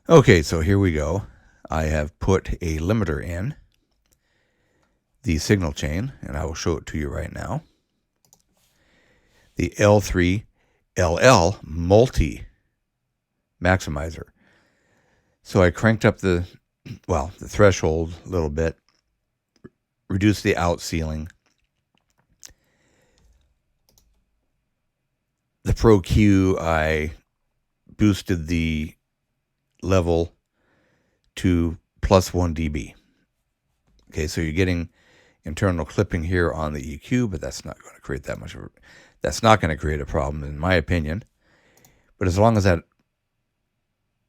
Okay, so here we go. I have put a limiter in the signal chain, and I will show it to you right now. The L3LL multi maximizer. So I cranked up the threshold a little bit, reduced the out ceiling. The Pro Q, I boosted the level to plus 1 dB. Okay, so you're getting internal clipping here on the EQ, but that's not going to create that much of a, that's not going to create a problem in my opinion. But as long as that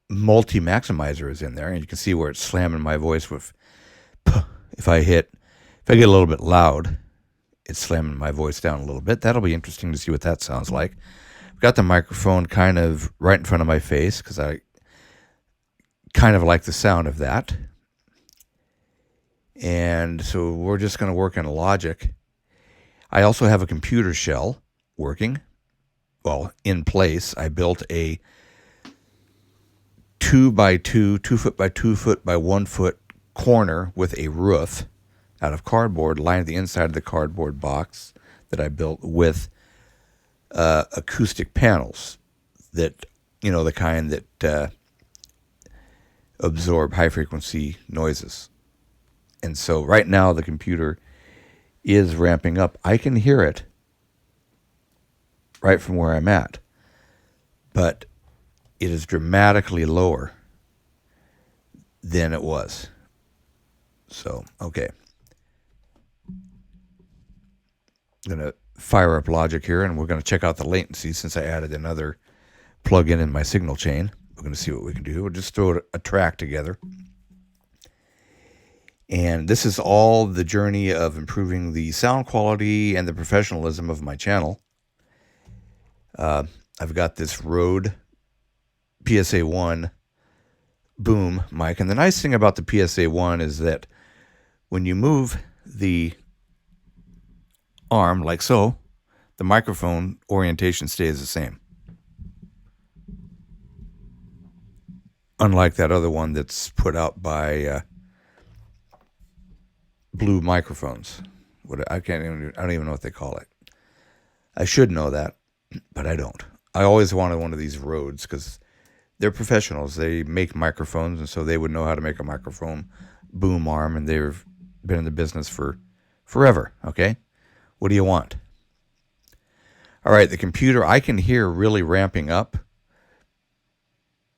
multi-maximizer is in there, and you can see where it's slamming my voice with, if I get a little bit loud, it's slamming my voice down a little bit. That'll be interesting to see what that sounds like. I've got the microphone kind of right in front of my face because I kind of like the sound of that. And so we're just going to work in Logic. I also have a computer shell working, in place. I built a 2 foot by 2 foot by 1 foot corner with a roof out of cardboard, lined the inside of the cardboard box that I built with acoustic panels that, the kind that absorb high frequency noises. And so right now the computer is ramping up. I can hear it right from where I'm at, but it is dramatically lower than it was. So, okay. I'm going to fire up Logic here, and we're going to check out the latency since I added another plug-in in my signal chain. We're going to see what we can do. We'll just throw a track together. And this is all the journey of improving the sound quality and the professionalism of my channel. I've got this Rode PSA-1 boom mic. And the nice thing about the PSA-1 is that when you move the arm like so, the microphone orientation stays the same. Unlike that other one that's put out by Blue Microphones. I don't even know what they call it. I should know that, but I don't. I always wanted one of these Rodes because they're professionals. They make microphones, and so they would know how to make a microphone boom arm, and they've been in the business for forever, okay? What do you want? All right, the computer, I can hear really ramping up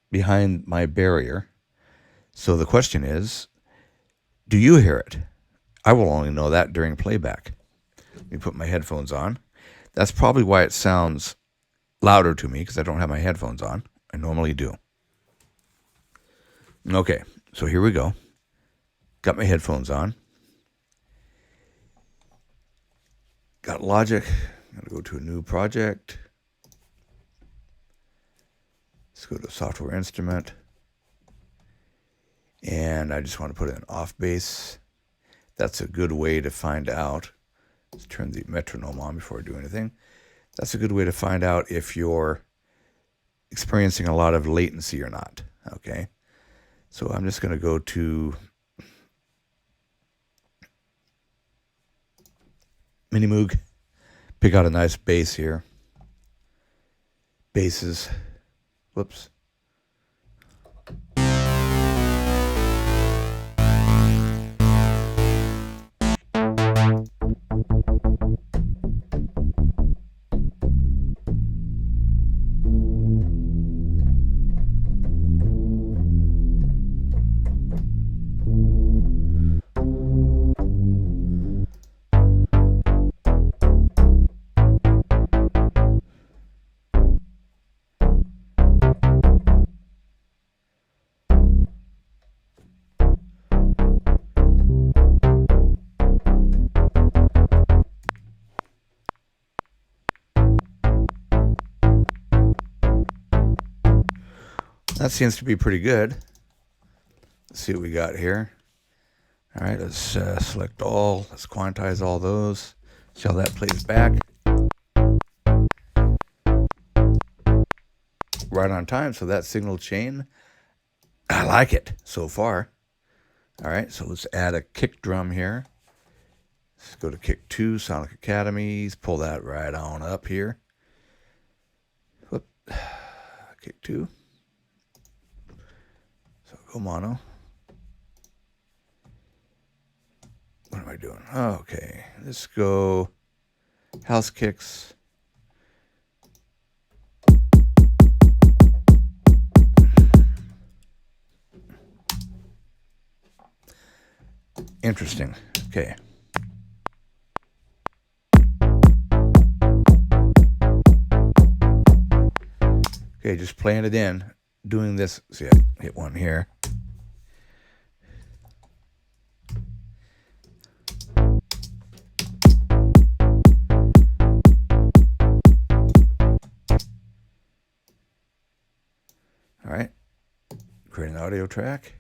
behind my barrier. So the question is, do you hear it? I will only know that during playback. Let me put my headphones on. That's probably why it sounds louder to me, because I don't have my headphones on. I normally do. Okay, so here we go. Got my headphones on. Got Logic. I'm going to go to a new project. Let's go to software instrument. And I just want to put in off bass. That's a good way to find out. Let's turn the metronome on before I do anything. That's a good way to find out if you're experiencing a lot of latency or not. Okay. So I'm just going to go to Minimoog. Pick out a nice bass here. Basses. Whoops. That seems to be pretty good. Let's see what we got here. All right, let's select all. Let's quantize all those. See how that plays back. Right on time. So that signal chain I like it so far. All right, so let's add a kick drum here. Let's go to kick 2, Sonic Academies. Pull that right on up here. Whoop. Kick 2. So go mono. What am I doing? Okay, let's go house kicks. Interesting. Okay. Okay, just playing it in. Doing this. See, I hit one here. All right. Create an audio track.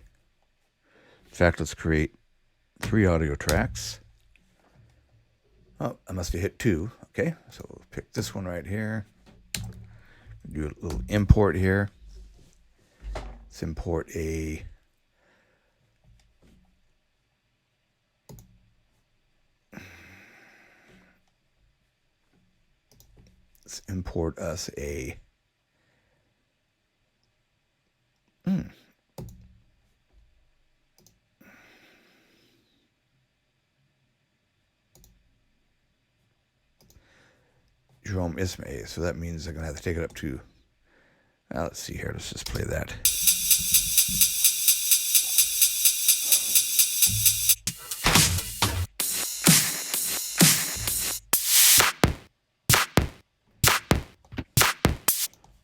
In fact, let's create 3 audio tracks. Oh, I must have hit 2. Okay, so we'll pick this one right here. Do a little import here. Let's import us a Jerome Ismay. So that means I'm going to have to take it up to, let's see here. Let's just play that.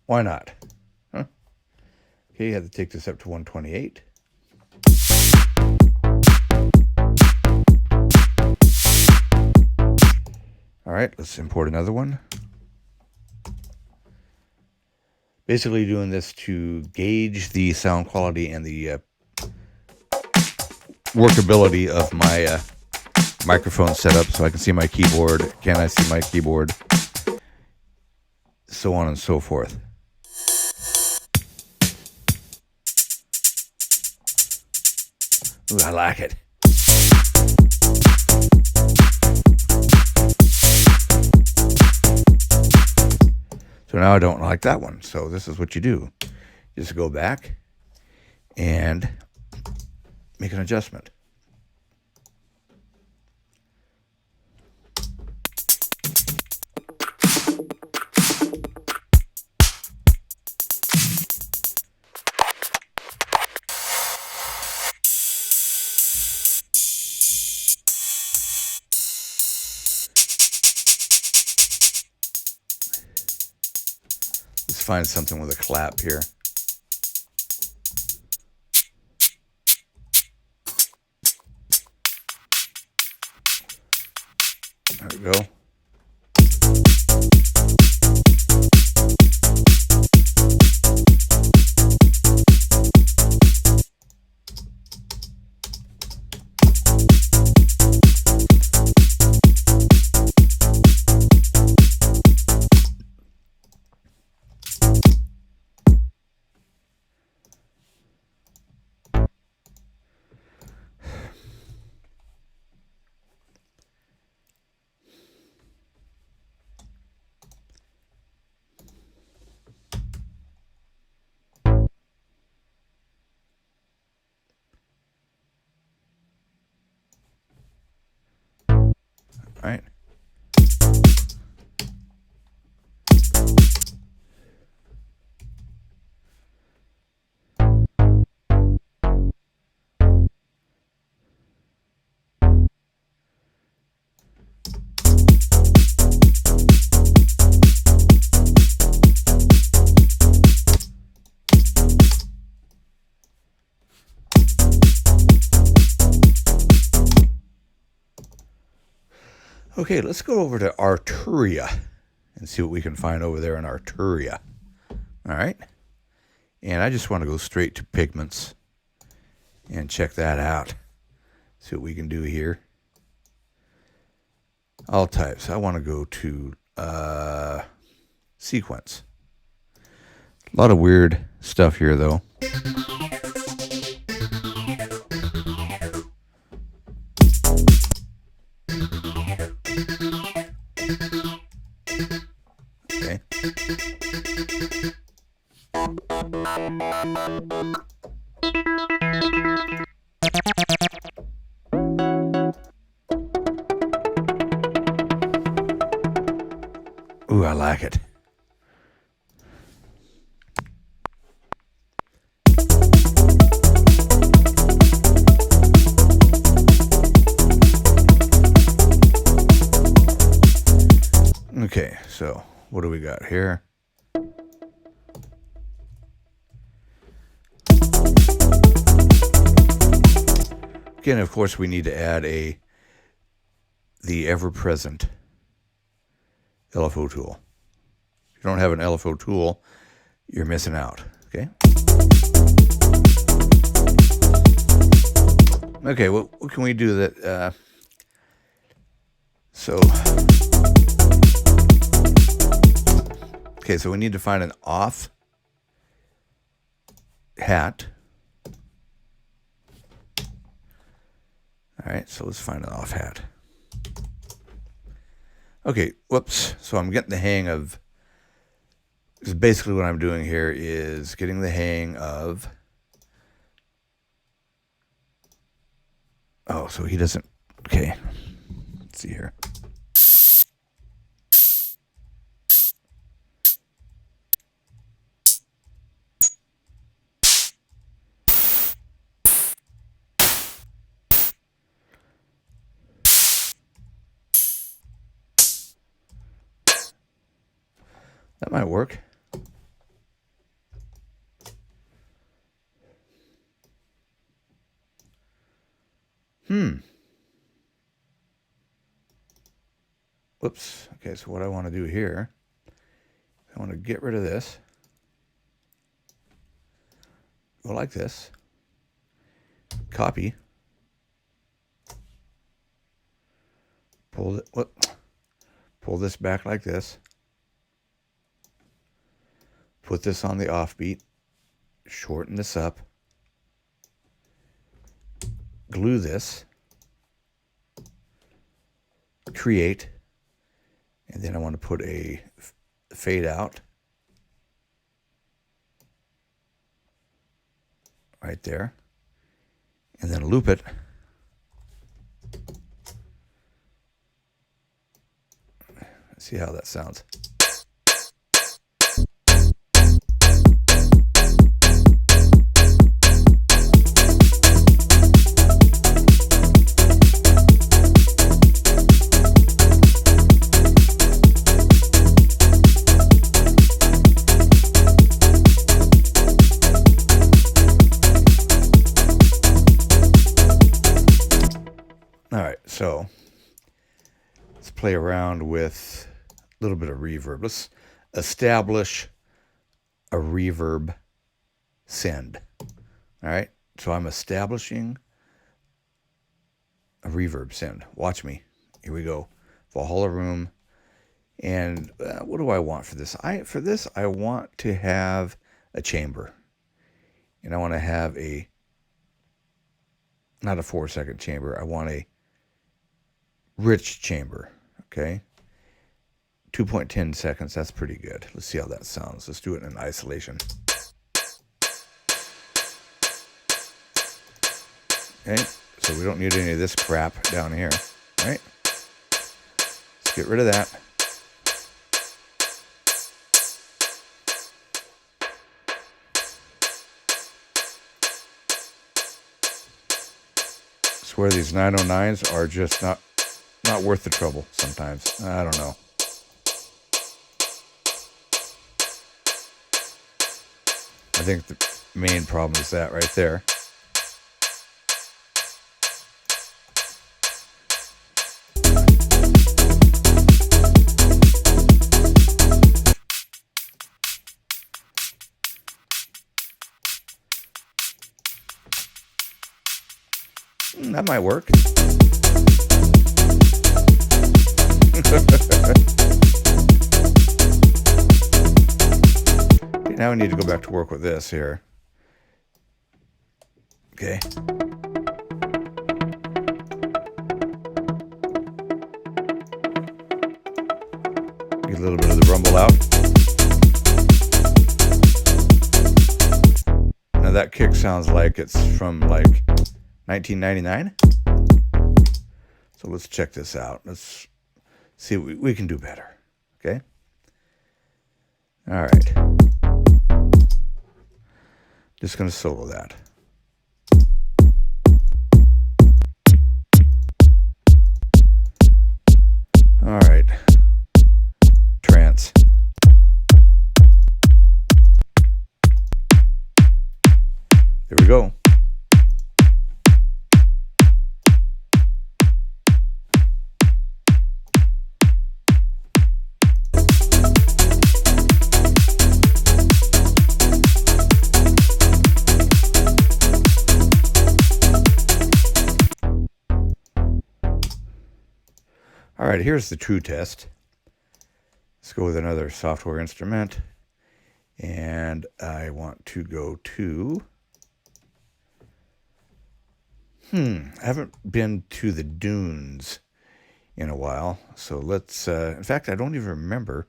Why not? Huh? Okay, you have to take this up to 128. All right, let's import another one. Basically doing this to gauge the sound quality and the workability of my microphone setup, so I can see my keyboard. Can I see my keyboard? So on and so forth. Ooh, I like it. So now I don't like that one. So this is what you do. Just go back and make an adjustment. Let's find something with a clap here. There we go. All right. Okay, let's go over to Arturia and see what we can find over there in Arturia. All right. And I just want to go straight to pigments and check that out. See what we can do here. All types. I want to go to sequence. A lot of weird stuff here, though. Ooh, I like it. Okay, so what do we got here? Again, of course, we need to add the ever-present LFO tool. If you don't have an LFO tool, you're missing out, okay? Okay, what can we do that, okay, so we need to find an off hat. All right, so let's find an off hat. Okay, whoops. So I'm getting the hang of, basically what I'm doing here is getting the hang of, oh, so he doesn't, okay, let's see here. That might work. Whoops. Okay, so what I want to do here, I want to get rid of this. Go like this. Copy. Pull this back like this. Put this on the offbeat. Shorten this up. Glue this. Create. And then I want to put a fade out right there. And then loop it. Let's see how that sounds. All right, so let's play around with a little bit of reverb. Let's establish a reverb send. All right, so I'm establishing a reverb send. Watch me. Here we go. Valhalla room. And what do I want for this? For this, I want to have a chamber. And I want to have not a 4-second chamber. I want a rich chamber, okay? 2.10 seconds, that's pretty good. Let's see how that sounds. Let's do it in isolation. Okay, so we don't need any of this crap down here, right? Let's get rid of that. I swear these 909s are just not worth the trouble sometimes. I don't know. I think the main problem is that right there. That might work. Okay, now we need to go back to work with this here. Okay. Get a little bit of the rumble out. Now Now that kick sounds like it's from like 1999. So let's check this out. Let's see what we can do better. Okay. All right. Just going to solo that. All right. Trance. There we go. All right, here's the true test. Let's go with another software instrument. And I want to go to... I haven't been to the dunes in a while. So let's... in fact, I don't even remember.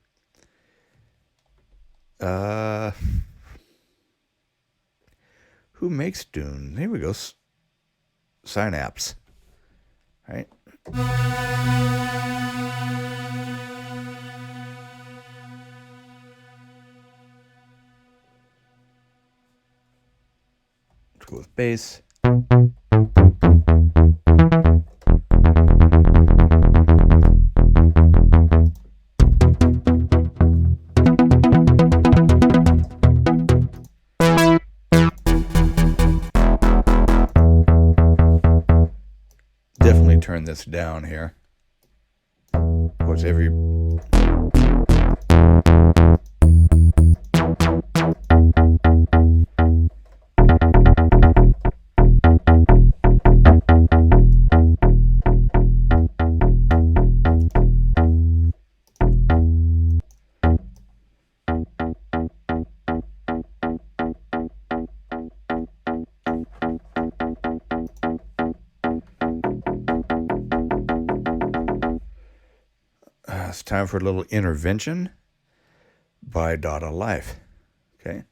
Who makes Dune? Here we go. Synapse. Right? Let's go with bass. Definitely turn this down here. Of course, every... It's time for a little intervention by Dada Life. Okay.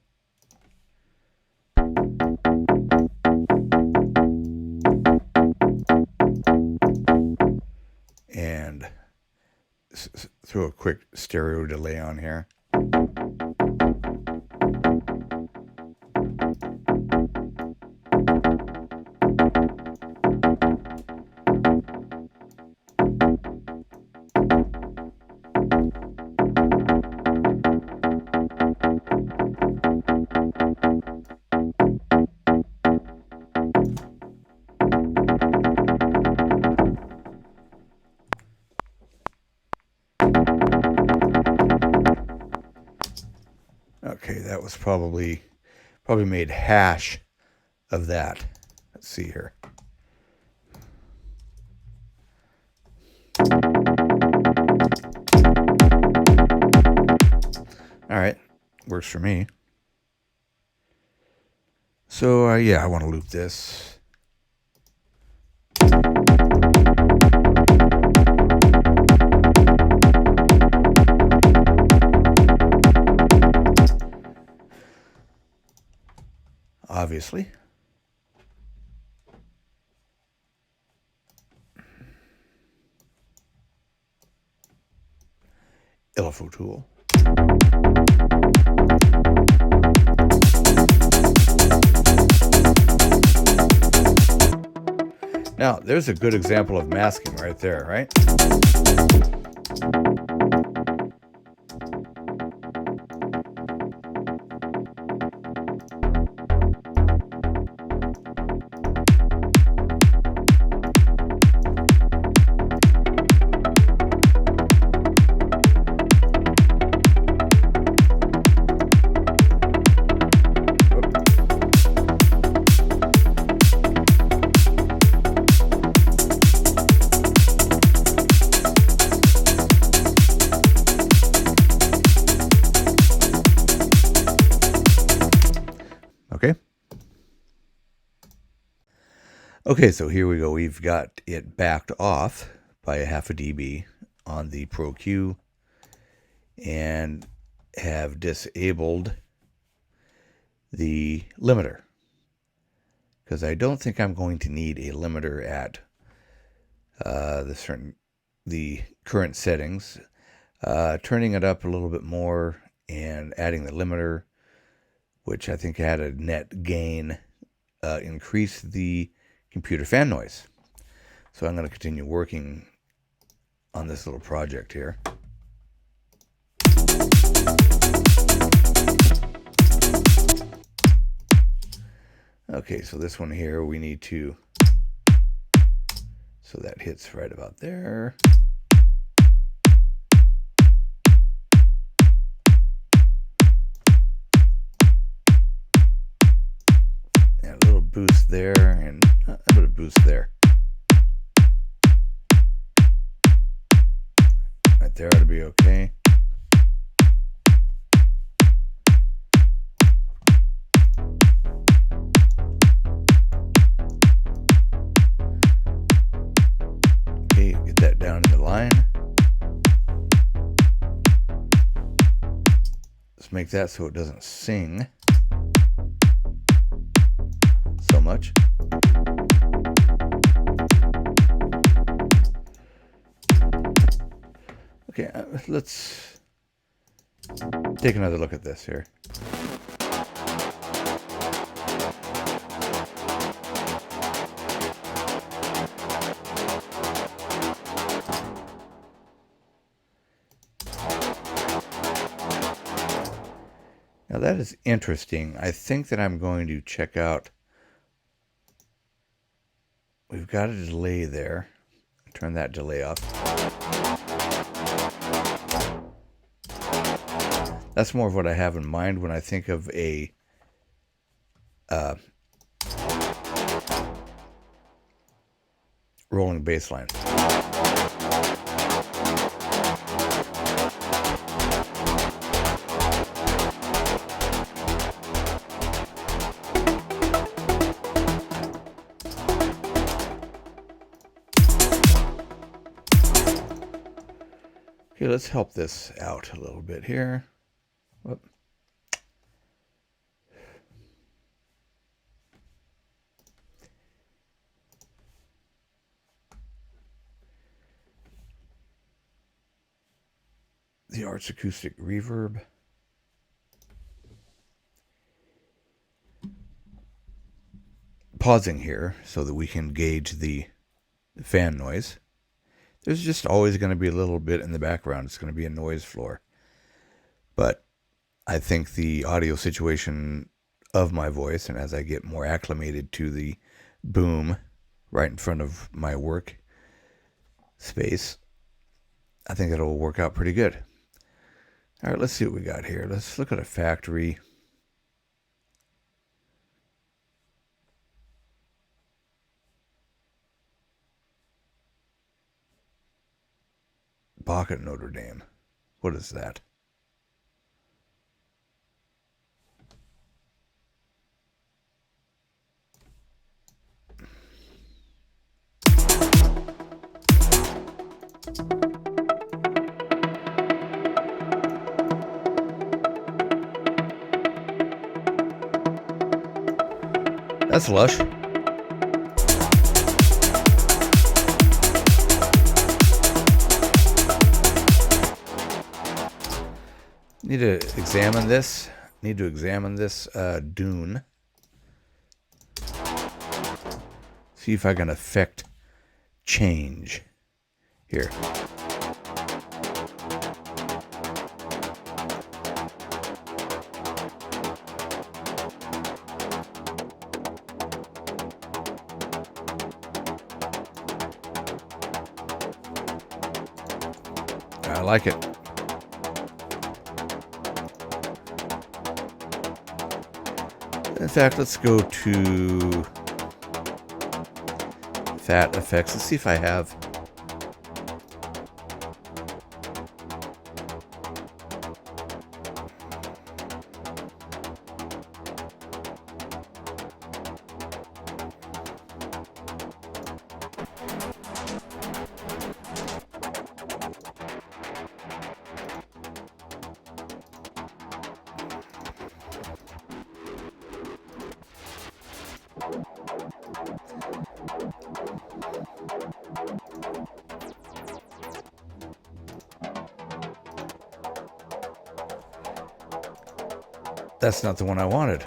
And throw a quick stereo delay on here. Okay, that was probably made hash of that. Let's see here. All right, works for me. So yeah, I want to loop this. Obviously. LFO tool. Now, there's a good example of masking right there, right? Okay. Okay, so here we go. We've got it backed off by a 0.5 dB on the Pro Q and have disabled the limiter. because I don't think I'm going to need a limiter at the current settings. Turning it up a little bit more and adding the limiter, which I think had a net gain, increased the computer fan noise. So I'm going to continue working on this little project here. Okay, so this one here we need to, so that hits right about there. And a little boost there and a bit of boost there. Right there ought to be okay. Okay, get that down in the line. Let's make that so it doesn't sing so much. Okay, let's take another look at this here. Now that is interesting. I think that I'm going to check out. We've got a delay there. Turn that delay off. That's more of what I have in mind when I think of a rolling bass line. Okay, let's help this out a little bit here. Whoop. The Arts Acoustic Reverb. Pausing here so that we can gauge the fan noise. There's just always going to be a little bit in the background. It's going to be a noise floor. But I think the audio situation of my voice, and as I get more acclimated to the boom right in front of my work space, I think it'll work out pretty good. All right, let's see what we got here. Let's look at a factory. Bach at Notre Dame. What is that? That's lush. Need to examine this. Dune. See if I can affect change here. I like it. In fact, let's go to Fat Effects. Let's see if I have. That's not the one I wanted.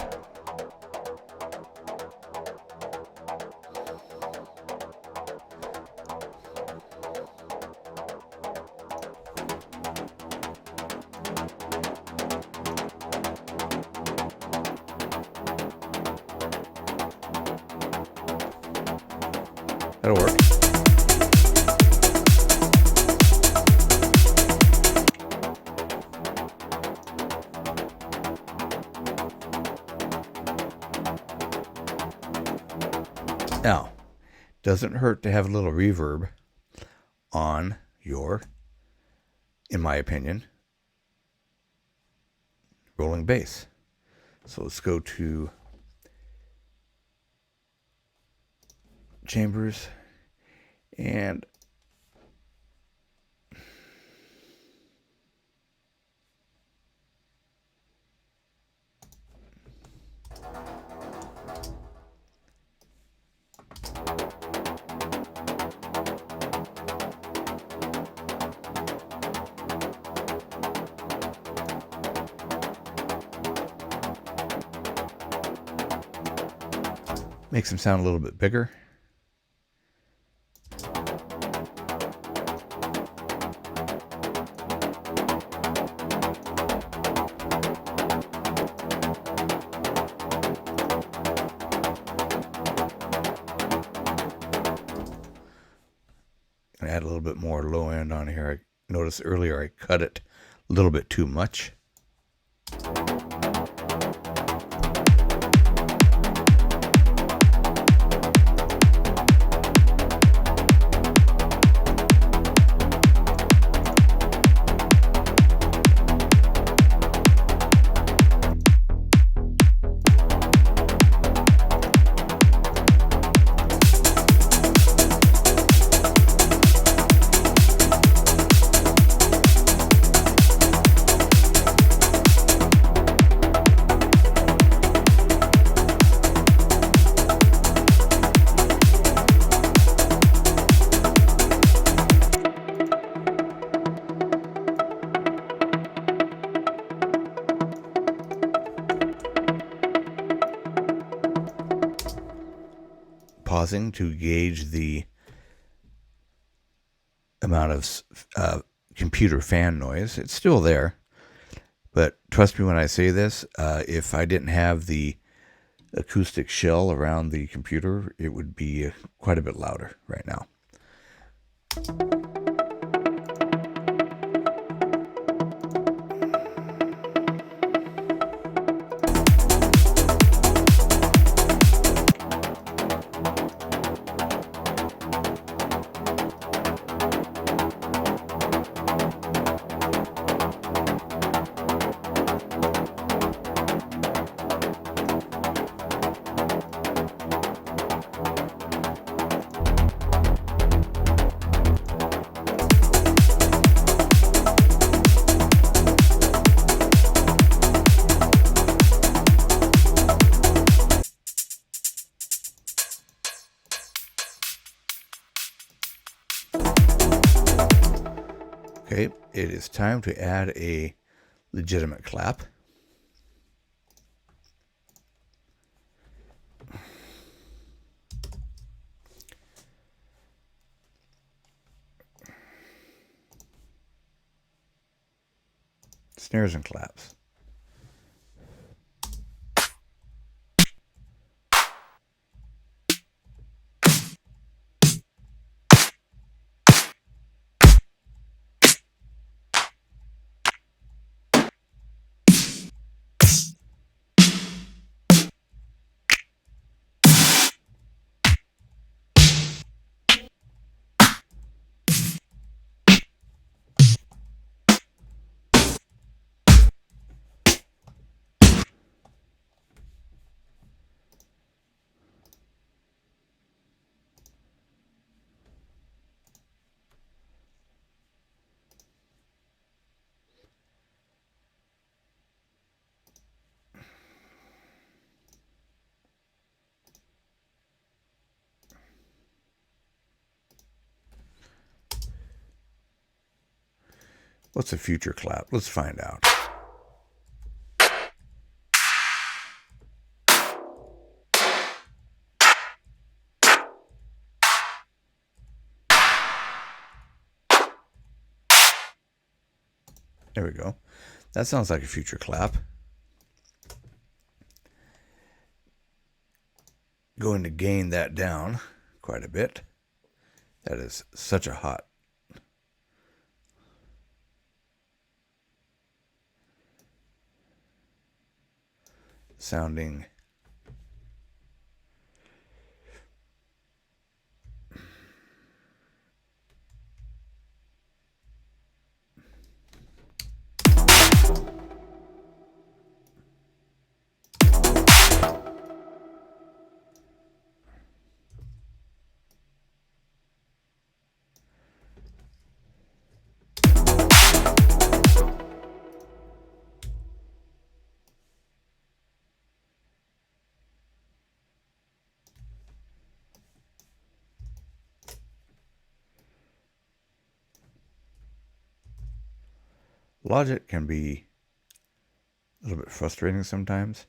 That'll work. Now, doesn't hurt to have a little reverb on your, in my opinion, rolling bass. So let's go to chambers and makes them sound a little bit bigger. And add a little bit more low end on here. I noticed earlier I cut it a little bit too much. Pausing to gauge the amount of computer fan noise. It's still there, but trust me when I say this, if I didn't have the acoustic shell around the computer, it would be quite a bit louder right now. Okay, it is time to add a legitimate clap. Snares and claps. What's a future clap? Let's find out. There we go. That sounds like a future clap. Going to gain that down quite a bit. That is such a hot sounding. Logic can be a little bit frustrating sometimes.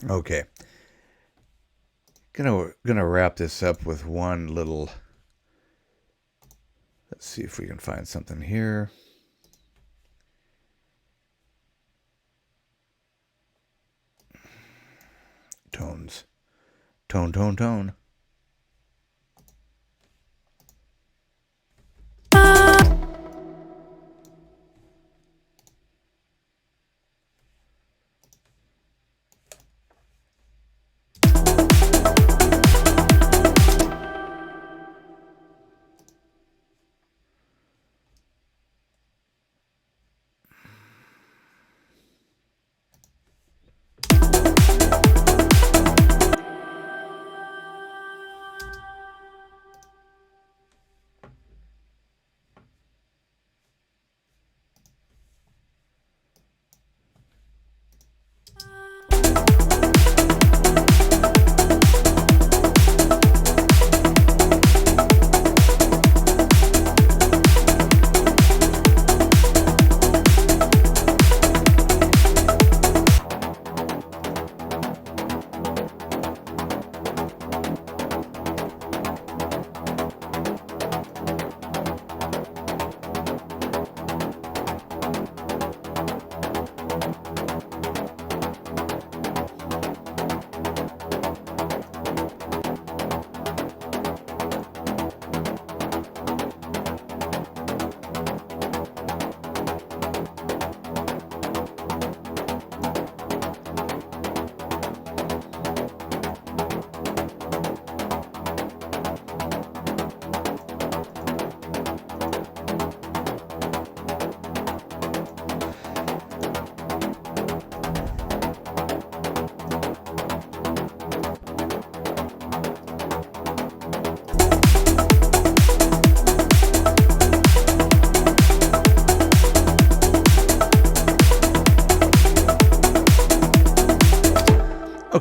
Okay. Gonna wrap this up with one little. Let's see if we can find something here. Tones. Tone, tone, tone.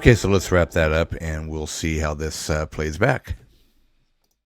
Okay, so let's wrap that up and we'll see how this plays back.